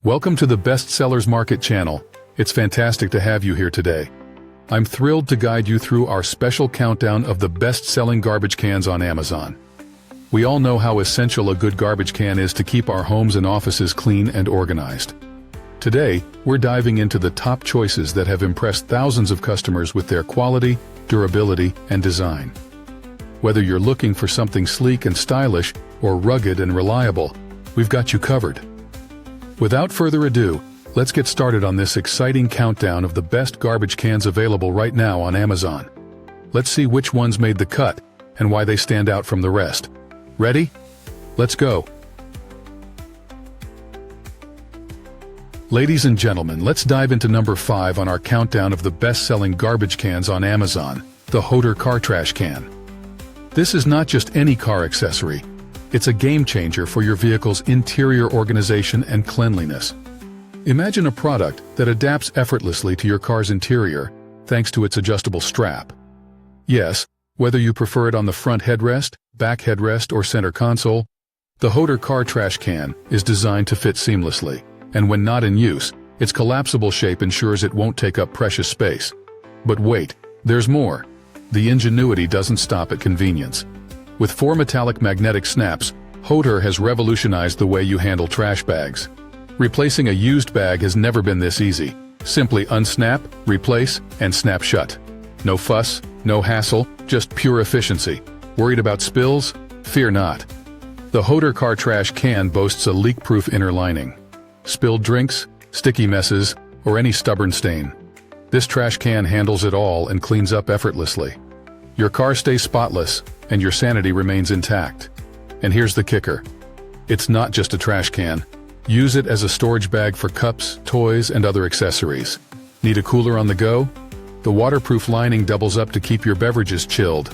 Welcome to the Best Sellers Market channel. It's fantastic to have you here today. I'm thrilled to guide you through our special countdown of the best-selling garbage cans on Amazon. We all know how essential a good garbage can is to keep our homes and offices clean and organized. Today, we're diving into the top choices that have impressed thousands of customers with their quality, durability, and design. Whether you're looking for something sleek and stylish or rugged and reliable, we've got you covered. Without further ado, let's get started on this exciting countdown of the best garbage cans available right now on Amazon. Let's see which ones made the cut and why they stand out from the rest. Ready? Let's go. Ladies and gentlemen, let's dive into number 5 on our countdown of the best-selling garbage cans on Amazon, the HOTOR Car Trash Can. This is not just any car accessory. It's a game-changer for your vehicle's interior organization and cleanliness. Imagine a product that adapts effortlessly to your car's interior thanks to its adjustable strap. Yes, whether you prefer it on the front headrest, back headrest, or center console, the HOTOR Car Trash Can is designed to fit seamlessly, and when not in use, its collapsible shape ensures it won't take up precious space. But wait, there's more. The ingenuity doesn't stop at convenience. With 4 metallic magnetic snaps, HOTOR has revolutionized the way you handle trash bags. Replacing a used bag has never been this easy. Simply unsnap, replace, and snap shut. No fuss, no hassle, just pure efficiency. Worried about spills? Fear not. The HOTOR Car Trash Can boasts a leak-proof inner lining. Spilled drinks, sticky messes, or any stubborn stain. This trash can handles it all and cleans up effortlessly. Your car stays spotless, and your sanity remains intact. And here's the kicker. It's not just a trash can. Use it as a storage bag for cups, toys, and other accessories. Need a cooler on the go? The waterproof lining doubles up to keep your beverages chilled.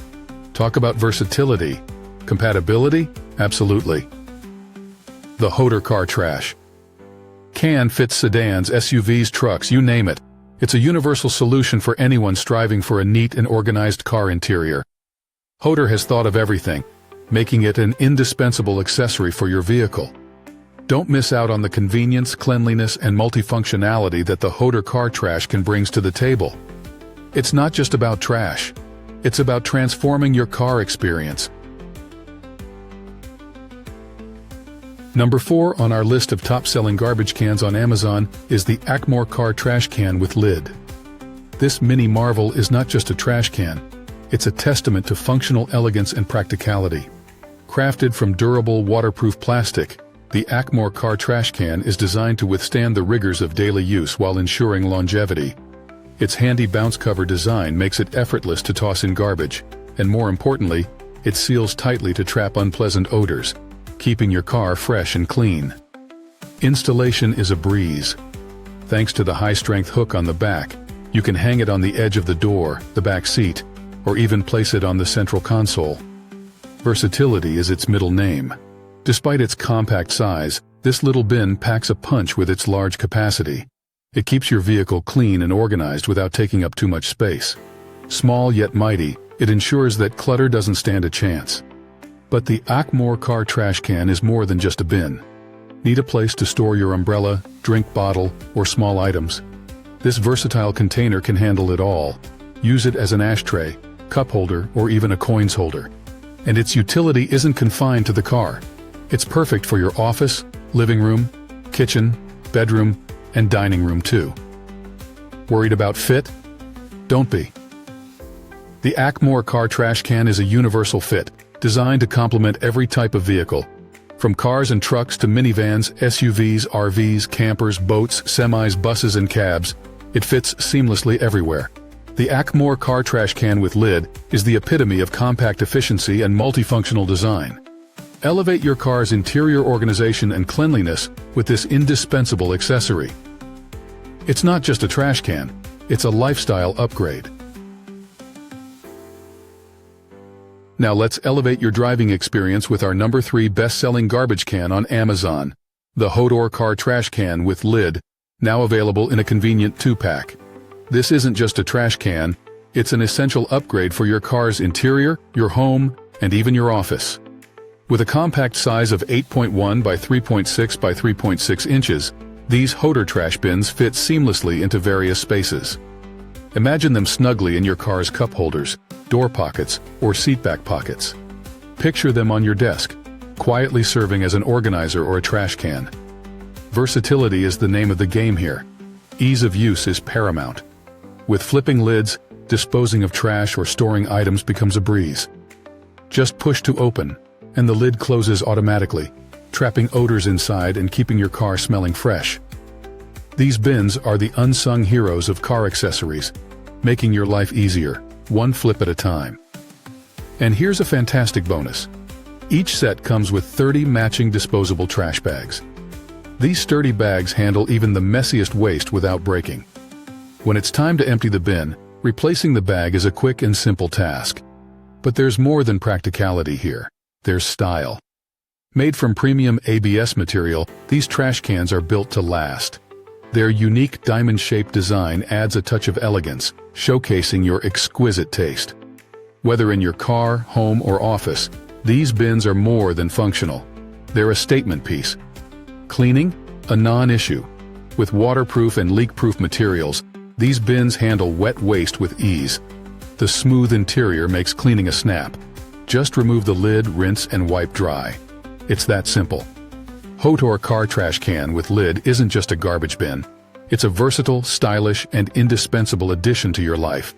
Talk about versatility. Compatibility? Absolutely. The HOTOR Car Trash Can fits sedans, SUVs, trucks, you name it. It's a universal solution for anyone striving for a neat and organized car interior. HOTOR has thought of everything, making it an indispensable accessory for your vehicle. Don't miss out on the convenience, cleanliness, and multifunctionality that the HOTOR Car Trash Can brings to the table. It's not just about trash. It's about transforming your car experience. Number 4 on our list of top-selling garbage cans on Amazon is the Accmor Car Trash Can with lid. This mini marvel is not just a trash can. It's a testament to functional elegance and practicality. Crafted from durable, waterproof plastic, the Accmor Car Trash Can is designed to withstand the rigors of daily use while ensuring longevity. Its handy bounce cover design makes it effortless to toss in garbage, and more importantly, it seals tightly to trap unpleasant odors, keeping your car fresh and clean. Installation is a breeze. Thanks to the high-strength hook on the back, you can hang it on the edge of the door, the back seat, or even place it on the central console. Versatility is its middle name. Despite its compact size, this little bin packs a punch with its large capacity. It keeps your vehicle clean and organized without taking up too much space. Small yet mighty, it ensures that clutter doesn't stand a chance. But the Accmor Car Trash Can is more than just a bin. Need a place to store your umbrella, drink bottle, or small items? This versatile container can handle it all. Use it as an ashtray, cup holder, or even a coins holder. And its utility isn't confined to the car. It's perfect for your office, living room, kitchen, bedroom, and dining room too. Worried about fit? Don't be. The Accmor Car Trash Can is a universal fit, designed to complement every type of vehicle. From cars and trucks to minivans, SUVs, RVs, campers, boats, semis, buses, and cabs, it fits seamlessly everywhere. The Accmor Car Trash Can with lid is the epitome of compact efficiency and multifunctional design. Elevate your car's interior organization and cleanliness with this indispensable accessory. It's not just a trash can, it's a lifestyle upgrade. Now let's elevate your driving experience with our number 3 best-selling garbage can on Amazon, the HOTOR Car Trash Can with lid, now available in a convenient 2-pack. This isn't just a trash can, it's an essential upgrade for your car's interior, your home, and even your office. With a compact size of 8.1 by 3.6 by 3.6 inches, These HOTOR trash bins fit seamlessly into various spaces. Imagine them snugly in your car's cup holders, door pockets, or seatback pockets. Picture them on your desk, quietly serving as an organizer or a trash can. Versatility is the name of the game here. Ease of use is paramount. With flipping lids, disposing of trash or storing items becomes a breeze. Just push to open, and the lid closes automatically, trapping odors inside and keeping your car smelling fresh. These bins are the unsung heroes of car accessories, making your life easier, one flip at a time. And here's a fantastic bonus. Each set comes with 30 matching disposable trash bags. These sturdy bags handle even the messiest waste without breaking. When it's time to empty the bin, replacing the bag is a quick and simple task. But there's more than practicality here. There's style. Made from premium ABS material, these trash cans are built to last. Their unique diamond-shaped design adds a touch of elegance, showcasing your exquisite taste. Whether in your car, home, or office, these bins are more than functional. They're a statement piece. Cleaning? A non-issue. With waterproof and leak-proof materials, these bins handle wet waste with ease. The smooth interior makes cleaning a snap. Just remove the lid, rinse, and wipe dry. It's that simple. HOTOR Car Trash Can with lid isn't just a garbage bin. It's a versatile, stylish, and indispensable addition to your life.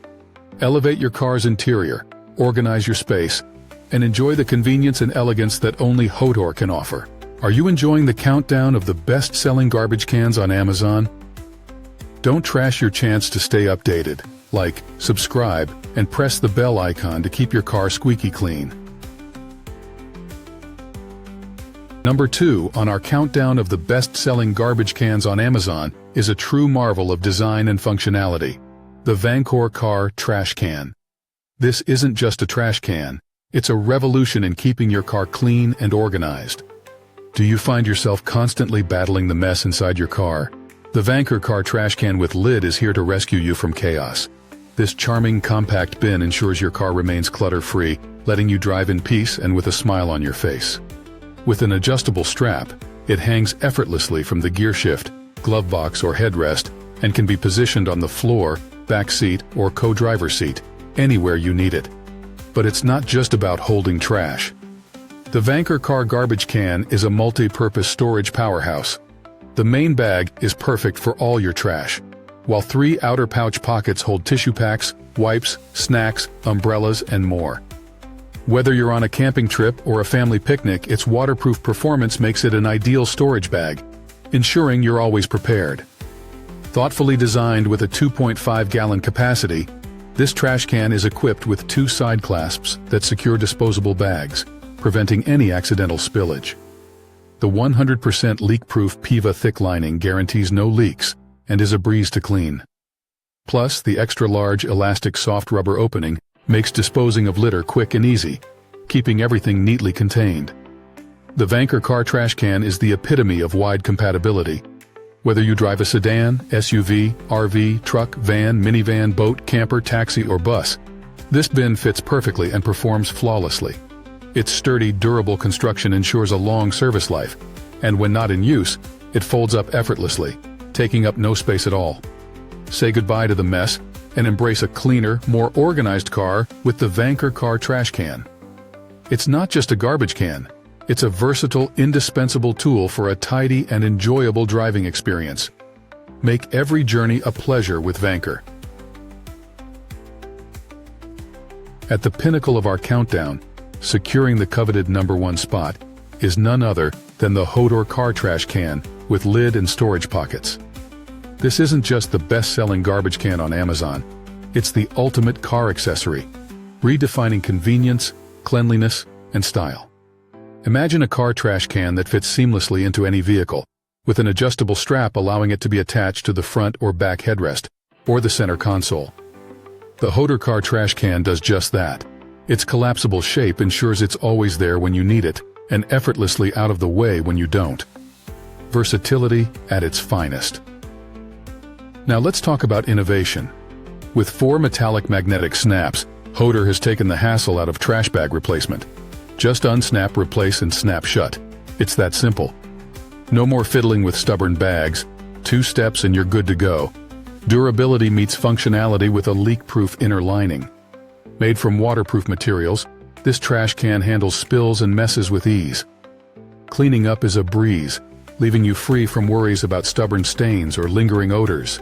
Elevate your car's interior, organize your space, and enjoy the convenience and elegance that only HOTOR can offer. Are you enjoying the countdown of the best-selling garbage cans on Amazon? Don't trash your chance to stay updated. Like, subscribe, and press the bell icon to keep your car squeaky clean. Number 2 on our countdown of the best-selling garbage cans on Amazon is a true marvel of design and functionality. The Vankor Car Trash Can. This isn't just a trash can, it's a revolution in keeping your car clean and organized. Do you find yourself constantly battling the mess inside your car? The Vankor Car Trash Can with lid is here to rescue you from chaos. This charming, compact bin ensures your car remains clutter-free, letting you drive in peace and with a smile on your face. With an adjustable strap, it hangs effortlessly from the gear shift, glove box, or headrest, and can be positioned on the floor, back seat, or co-driver seat, anywhere you need it. But it's not just about holding trash. The Vankor Car Garbage Can is a multi-purpose storage powerhouse. The main bag is perfect for all your trash, while 3 outer pouch pockets hold tissue packs, wipes, snacks, umbrellas, and more. Whether you're on a camping trip or a family picnic, its waterproof performance makes it an ideal storage bag, ensuring you're always prepared. Thoughtfully designed with a 2.5-gallon capacity, this trash can is equipped with 2 side clasps that secure disposable bags, preventing any accidental spillage. The 100% leak-proof PIVA thick lining guarantees no leaks and is a breeze to clean. Plus, the extra-large elastic soft rubber opening makes disposing of litter quick and easy, keeping everything neatly contained. The Vankor Car Trash Can is the epitome of wide compatibility. Whether you drive a sedan, SUV, RV, truck, van, minivan, boat, camper, taxi, or bus, this bin fits perfectly and performs flawlessly. Its sturdy, durable construction ensures a long service life, and when not in use, it folds up effortlessly, taking up no space at all. Say goodbye to the mess and embrace a cleaner, more organized car with the Vankor Car Trash Can. It's not just a garbage can. It's a versatile, indispensable tool for a tidy and enjoyable driving experience. Make every journey a pleasure with Vankor. At the pinnacle of our countdown, securing the coveted number 1 spot, is none other than the HOTOR Car Trash Can with lid and storage pockets. This isn't just the best-selling garbage can on Amazon. It's the ultimate car accessory, redefining convenience, cleanliness, and style. Imagine a car trash can that fits seamlessly into any vehicle, with an adjustable strap allowing it to be attached to the front or back headrest, or the center console. The HOTOR Car Trash Can does just that. Its collapsible shape ensures it's always there when you need it, and effortlessly out of the way when you don't. Versatility at its finest. Now let's talk about innovation. With 4 metallic magnetic snaps, HOTOR has taken the hassle out of trash bag replacement. Just unsnap, replace, and snap shut. It's that simple. No more fiddling with stubborn bags. 2 steps and you're good to go. Durability meets functionality with a leak-proof inner lining. Made from waterproof materials, this trash can handles spills and messes with ease. Cleaning up is a breeze, leaving you free from worries about stubborn stains or lingering odors.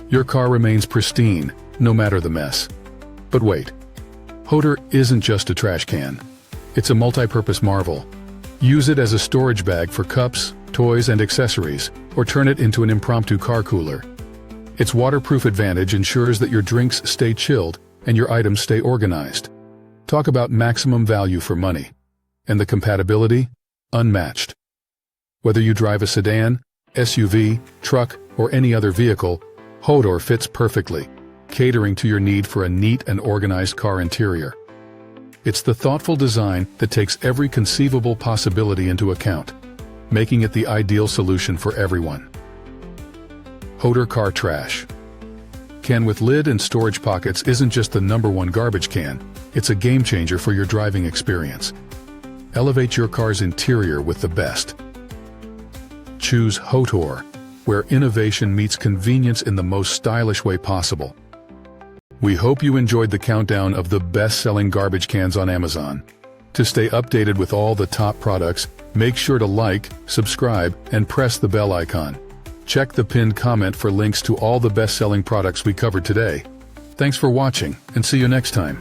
Your car remains pristine, no matter the mess. But wait, HOTOR isn't just a trash can. It's a multi-purpose marvel. Use it as a storage bag for cups, toys, and accessories, or turn it into an impromptu car cooler. Its waterproof advantage ensures that your drinks stay chilled and your items stay organized. Talk about maximum value for money. And the compatibility? Unmatched. Whether you drive a sedan, SUV, truck, or any other vehicle, HOTOR fits perfectly, catering to your need for a neat and organized car interior. It's the thoughtful design that takes every conceivable possibility into account, making it the ideal solution for everyone. HOTOR Car Trash Can with lid and storage pockets isn't just the #1 garbage can, it's a game changer for your driving experience. Elevate your car's interior with the best. Choose HOTOR, where innovation meets convenience in the most stylish way possible. We hope you enjoyed the countdown of the best-selling garbage cans on Amazon. To stay updated with all the top products, make sure to like, subscribe, and press the bell icon. Check the pinned comment for links to all the best-selling products we covered today. Thanks for watching, and see you next time.